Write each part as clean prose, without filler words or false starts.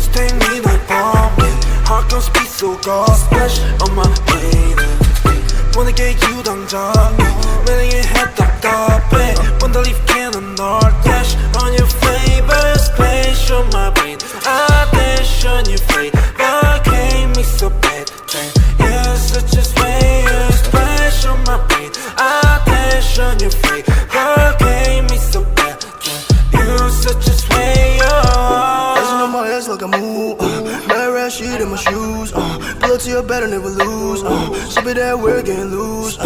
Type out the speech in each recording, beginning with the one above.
Please take me to bomb. Heart gon' speed so God splash on my baby. wanna get you 당장 매일 답답해 Wanna leave cannon or dash on your favorite space on my brain I dash on your fate but gave me so bad you're such a splash on my brain I dash on your fate but gave me so bad you're such a sway Dancing on my ass like I move Mad rat shit in my shoes Pull up to your bed and never lose Ship it that we're getting loose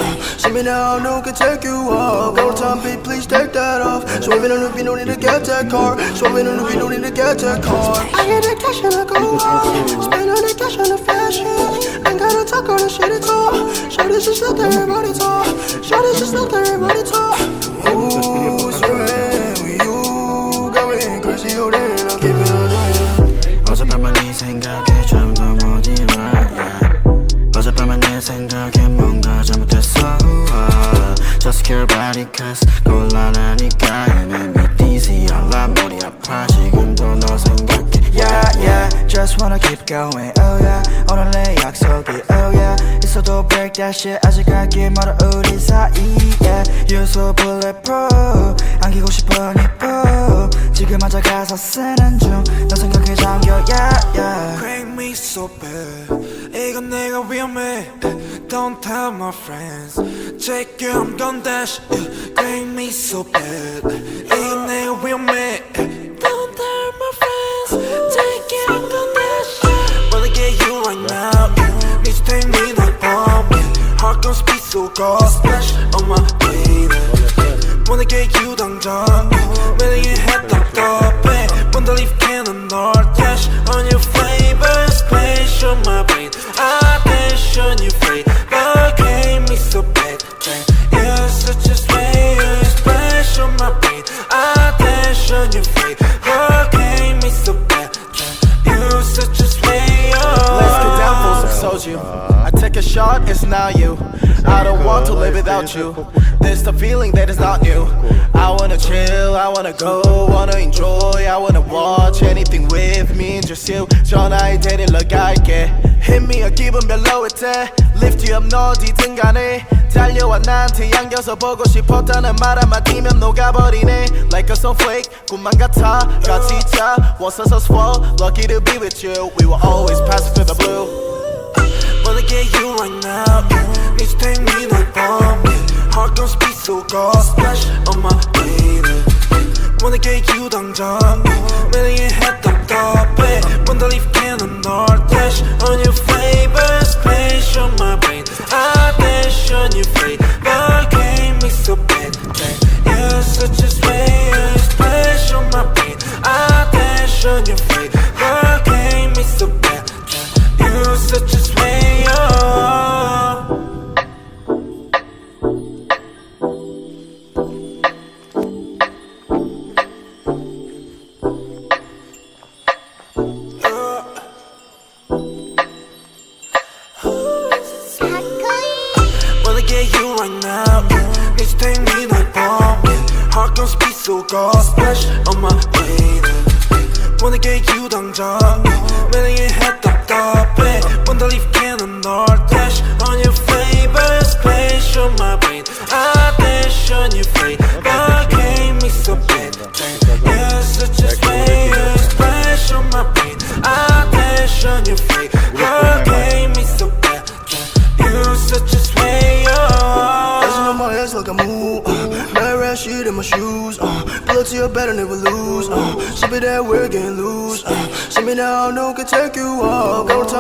See me now, no one can take you off Go time, beat, please take that off Swerving on the beat, no need to get that car Swerving on the beat, no need to get that car I get the cash and I go off Spend all the cash on the fashion Ain't gotta talk all the shit at all Show this just let everybody talk Show this just let everybody talk Ooh, swerving with you Got me crazy, oh damn, I'll keep it on 어젯밤은 네 생각에 잠도 못 일어 어젯밤은 내 생각에 뭔가 잘못됐어 Just care about it cause 곤란하니까 And me dizzy 알라 머리 아파 지금도 너 생각해 Yeah yeah Just wanna keep going Oh yeah 오늘의 약속이 Oh yeah 있어도 break that shit 아직 갈길 멀어 우리 사이 Yeah You're so bulletproof 안기고 싶어 니뽀 지금 앉아 가사 쓰는 중 너 생각에 잠겨 yeah yeah Crank me so bad 이건 내가 위험해 Don't tell my friends Check it I'm gon' dash Crank me so bad 이건 내가 위험해 Don't tell my friends Check it I'm gon' dash Wanna get you right now Need to take me to bomb Heart gon' speed so God splash on my baby Wanna get you 당장 매일 답답해 Wanna leave cannon or dash on your favorite space on my brain I dash on your fate but gave me so bad you're such a splash on my brain I dash on your fate but gave me so bad you're such a sway Let's get down for some soju I take a shot, it's now you I don't want to live without you This the feeling that is not new I wanna chill, I wanna go, wanna enjoy I wanna watch anything with me and just you 전화에 데리러 갈게 Hit me a 기분 별로일 때 Lift you up 너 어디든 간에 달려와 나한테 안겨서 보고 싶었다는 말 한마디면 녹아버리네 Like a snowflake 꿈만 같아 같이 자 Was us swell Lucky to be with you We will always pass through the blue Wanna get you right now Need to take me to bomb Heart gon' speed so God splash on my baby Wanna get you 당장 매일 답답해 Wanna leave cannon or dash on your favorite space on my brain I dash on your fate but gave me so bad you're such a splash on my brain I dash on your fate but gave me so bad you're such a sway Wanna get you right now Need to take me to bomb Heart gon' speed so God splash on my baby Wanna get you 당장 매일 답답해 Wanna leave cannon or dash on your favorite space on my brain I dash on your fate but gave me so bad you're such a splash on my brain I dash on your fate but gave me so bad you're such a sway Dancing on my ass like I move Mad rat shit in my shoes Pull up to your bed and never lose Ship it that we're getting loose See me now, no one can take you off Go time